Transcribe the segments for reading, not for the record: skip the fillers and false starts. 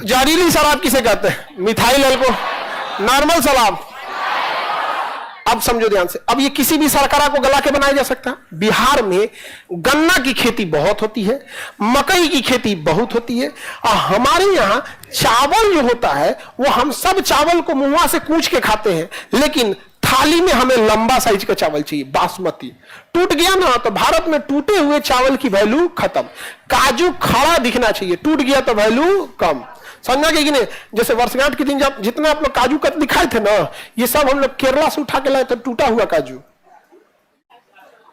जहरीली शराब किसे कहते हैं? मिथाइल अल्कोहल, नॉर्मल शराब। अब समझो ध्यान से, अब ये किसी भी शर्करा को गला के बनाया जा सकता है। बिहार में गन्ना की खेती बहुत होती है, मकई की खेती बहुत होती है, और हमारे यहाँ चावल जो होता है वो हम सब चावल को मुंह से कूच के खाते हैं, लेकिन थाली में हमें लंबा साइज का चावल चाहिए, बासमती। टूट गया ना तो भारत में टूटे हुए चावल की वैल्यू खत्म। काजू खड़ा दिखना चाहिए, टूट गया तो वैल्यू कम। समझा कि नहीं? जैसे वर्षगांठ के दिन जब जितना आप लोग काजू कतली खाए थे ना, ये सब हम लोग केरला से उठा के लाए थे, टूटा हुआ काजू।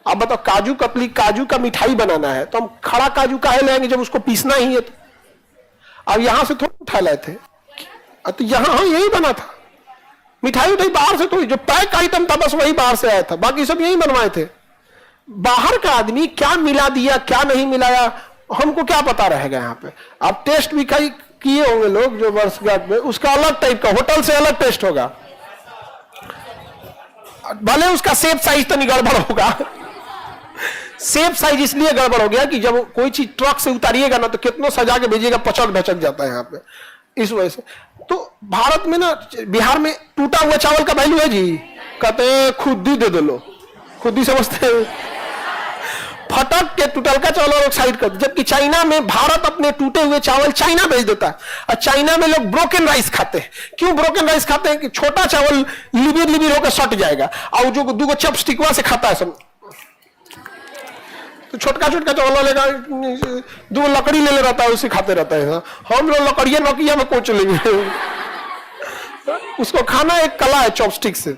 अब बताओ, काजू कतली, काजू का मिठाई बनाना है तो हम खड़ा काजू काहे लाएंगे जब उसको पीसना ही है? तो अब यहां से थोड़ा उठा लाए थे, तो यहां यही बना था मिठाई। उठाई बाहर से, तो जो पैक आइटम था बस वही बाहर से आया था, बाकी सब यही बनवाए थे। बाहर का आदमी क्या मिला दिया क्या नहीं मिलाया हमको क्या पता रहेगा। यहाँ पे अब टेस्ट भी कई किए होंगे लोग जो वर्षगांठ में, उसका अलग टाइप का, होटल से अलग टेस्ट होगा, भले उसका शेप साइज तो नहीं गड़बड़ होगा। शेप साइज इसलिए गड़बड़ हो गया कि जब कोई चीज ट्रक से उतारिएगा ना तो कितना सजा के भेजिएगा, पचक भचक जाता है यहाँ पे, इस वजह से। तो भारत में ना, बिहार में टूटा हुआ चावल का वैल्यू है जी, कहते हैं खुद ही दे दो, लो खुद ही समझते हैं, फटक के टूटल का चावल और साइड कर। जबकि चाइना में भारत अपने टूटे हुए चावल चाइना भेज देता है, और चाइना में लोग ब्रोकन राइस खाते हैं। क्यों ब्रोकन राइस खाते हैं? कि छोटा चावल लिबिर लिबिर होकर सट जाएगा, और जो दूगो चपस्टिकवा से खाता है सब, तो छोटका छोटका चावल लेगा, दो लकड़ी ले रहता है, उसे खाते रहता है। हम लोग लकड़िया नौकिया में कोच लेंगे। उसको खाना एक कला है, चॉपस्टिक से,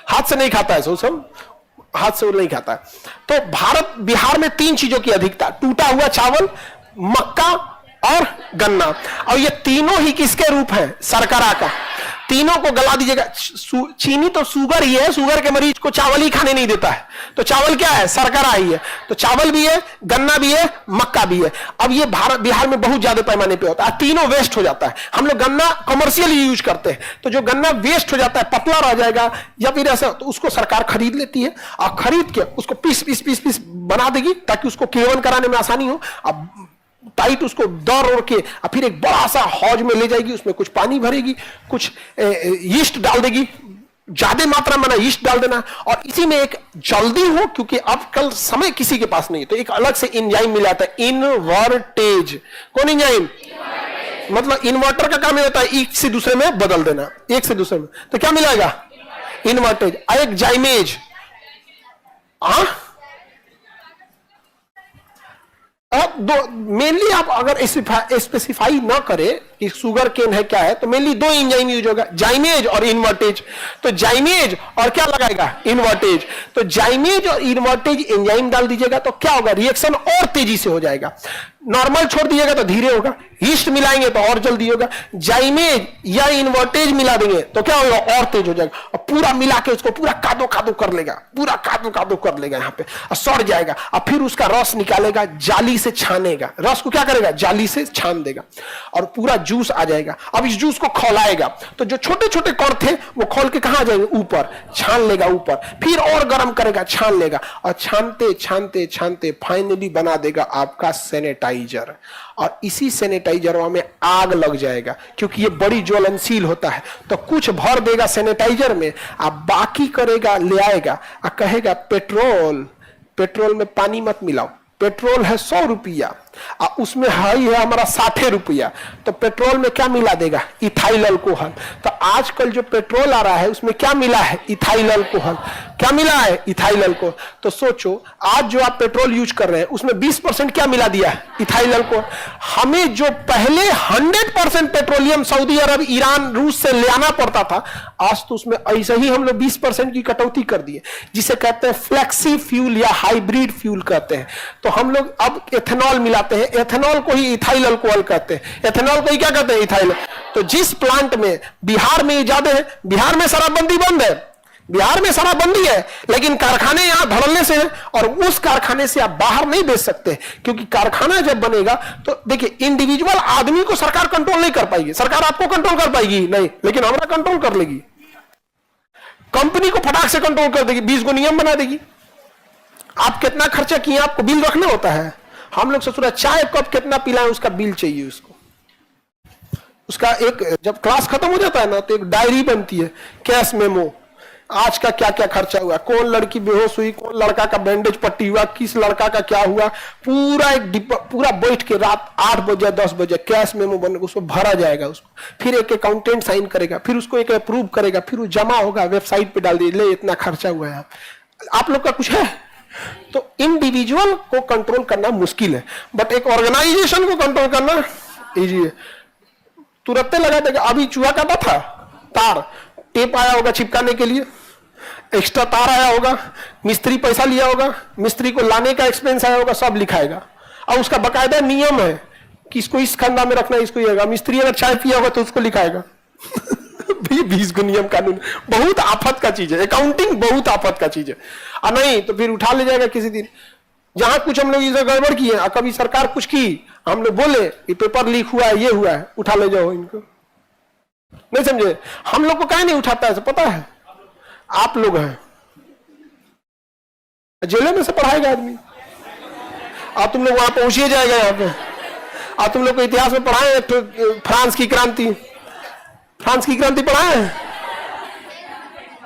हाथ से नहीं खाता है, सब हाथ से वो नहीं खाता है। तो भारत, बिहार में तीन चीजों की अधिकता, टूटा हुआ चावल, मक्का और गन्ना। और ये तीनों ही किसके रूप हैं? शर्करा का। तीनों को गला दीजिएगा। चीनी तो शुगर ही है, शुगर के मरीज को चावल ही खाने नहीं देता है, तो चावल क्या है? शर्करा ही है। तो चावल भी है, गन्ना भी है, मक्का भी है। अब ये भारत, बिहार में बहुत ज्यादा पैमाने पे होता है, तीनों वेस्ट हो जाता है। हम लोग गन्ना कमर्शियली यूज करते हैं, तो जो गन्ना वेस्ट हो जाता है, पतला रह जाएगा या फिर ऐसा, तो उसको सरकार खरीद लेती है, और खरीद के उसको पीस पीस पीस पीस बना देगी ताकि उसको केवन कराने में आसानी हो। अब टाइट उसको दौड़ ओढ़ के और फिर एक बड़ा सा हौज में ले जाएगी, उसमें कुछ पानी भरेगी, कुछ यीस्ट डाल देगी, ज्यादा मात्रा में ना यीस्ट डाल देना, और इसी में एक जल्दी हो, क्योंकि अब कल समय किसी के पास नहीं है, तो एक अलग से एंजाइम मिलाता है, इनवर्टेज। कौन एंजाइम? मतलब इन्वर्टर का काम होता है एक से दूसरे में बदल देना, एक से दूसरे में। तो क्या मिलाएगा? इन्वर्टेज। एक जाइमेज। अब दो मेनली, आप अगर स्पेसिफाई ना करें कि शुगर केन है क्या है, तो मेनली दो एंजाइम यूज होगा, जाइमेज और इन्वर्टेज। तो जाइमेज और क्या लगाएगा? इन्वर्टेज। तो जाइमेज और इन्वर्टेज एंजाइम डाल दीजिएगा तो क्या होगा? रिएक्शन और तेजी से हो जाएगा। नॉर्मल छोड़ दीजिएगा तो धीरे होगा, यीस्ट मिलाएंगे तो और जल्दी होगा, जाइमेज या इन्वर्टेज मिला देंगे तो क्या होगा? और तेज हो जाएगा, और पूरा मिला के उसको पूरा कादो कादो कर लेगा, पूरा कादो कादो कर लेगा यहाँ पे, और सड़ जाएगा, और फिर उसका रस निकालेगा, जाली से छानेगा, रस को क्या करेगा? जाली से छान देगा, और पूरा जूस आ जाएगा। अब इस जूस को खौलाएगा, तो जो छोटे छोटे कण थे वो खोल के कहां जाएंगे? ऊपर, छान लेगा ऊपर, फिर और गर्म करेगा, छान लेगा, और छानते छानते छानते फाइनली बना देगा आपका सैनिटाइजर। और इसी सैनिटाइजर में आग लग जाएगा, क्योंकि ये बड़ी ज्वलनशील होता है, तो कुछ भर देगा सैनिटाइजर में, अब बाकी करेगा, ले आएगा और कहेगा पेट्रोल, पेट्रोल में पानी मत मिलाओ, पेट्रोल है 100 रुपया और उसमें हाई है हमारा 60 रुपया, तो पेट्रोल में क्या मिला देगा? Ethyl alcohol. तो आजकल जो पेट्रोल आ रहा है उसमें क्या मिला है? Ethyl alcohol. क्या मिला है? Ethyl alcohol. तो सोचो, आज जो आप पेट्रोल यूज कर रहे हैं उसमें 20% क्या मिला दिया है? Ethyl alcohol. हमें जो पहले 100% पेट्रोलियम सऊदी अरब, ईरान, रूस से ले आना पड़ता था, आज तो उसमें ऐसे ही हम लोग 20% की कटौती कर दिए, जिसे कहते हैं फ्लेक्सी फ्यूल या हाइब्रिड फ्यूल कहते हैं। तो हम लोग अब एथेनॉल मिलाते हैं, एथेनॉल को ही इथाइल अल्कोहल कहते हैं, एथेनॉल को ही क्या कहते हैं? इथाइल। तो जिस प्लांट में, बिहार में ज्यादा है, बिहार में शराबबंदी बंद है, बिहार में शराबबंदी है, लेकिन कारखाने यहां धड़ल्ले से हैं, और उस कारखाने से आप बाहर नहीं बेच सकते, क्योंकि कारखाना जब बनेगा तो देखिए, इंडिविजुअल आदमी को सरकार कंट्रोल नहीं कर पाएगी, सरकार आपको कंट्रोल कर पाएगी नहीं, लेकिन हमरा कंट्रोल कर लेगी, कंपनी को फटाक से कंट्रोल कर देगी, 20 को नियम बना देगी। आप कितना खर्चा किए आपको बिल रखना होता है। हम लोग ससुरा चाय कप कितना पिलाएं उसका बिल चाहिए उसको। उसका एक, जब क्लास खत्म हो जाता है ना तो एक डायरी बनती है, कैश मेमो, आज का क्या क्या खर्चा हुआ, कौन लड़की बेहोश हुई, कौन लड़का का बैंडेज पट्टी हुआ, किस लड़का का क्या हुआ, पूरा एक डिब्बा, पूरा बैठ के रात 8 बजे 10 बजे कैश मेमो बन, उसको भरा जाएगा, उसको फिर एक अकाउंटेंट साइन करेगा, फिर उसको एक अप्रूव करेगा, फिर वो जमा होगा, वेबसाइट पे डाल दिए, ले इतना खर्चा हुआ है। आप लोग का कुछ है? तो इंडिविजुअल को कंट्रोल करना मुश्किल है, बट एक ऑर्गेनाइजेशन को कंट्रोल करना इजी है। तुरंत लगा देगा। अभी चूहा काटा था, तार टेप आया होगा चिपकाने के लिए, एक्स्ट्रा तार आया होगा, मिस्त्री पैसा लिया होगा, मिस्त्री को लाने का एक्सपेंस आया होगा, सब लिखाएगा, और उसका बकायदा नियम है कि इसको इस खंडा में रखना, इसको ये, मिस्त्री अगर चाय पिया होगा तो उसको लिखाएगा। 20 को नियम कानून, बहुत आफत का चीज है अकाउंटिंग, बहुत आफत का चीज है। और नहीं तो फिर उठा ले जाएगा किसी दिन, जहां कुछ हम लोग इसे गड़बड़ किए, कभी सरकार कुछ की, हम लोग बोले ये पेपर लीक हुआ है, ये हुआ है, उठा ले जाओ इनको। नहीं समझे? हम लोग को क्या नहीं उठाता है पता है? आप लोग हैं, जेलों में से पढ़ाएगा आदमी, और तुम लोग वहां पहुंचिए जाएगा यहाँ पे, और तुम लोग को इतिहास में पढ़ाए फ्रांस की क्रांति, फ्रांस की क्रांति पढ़ाए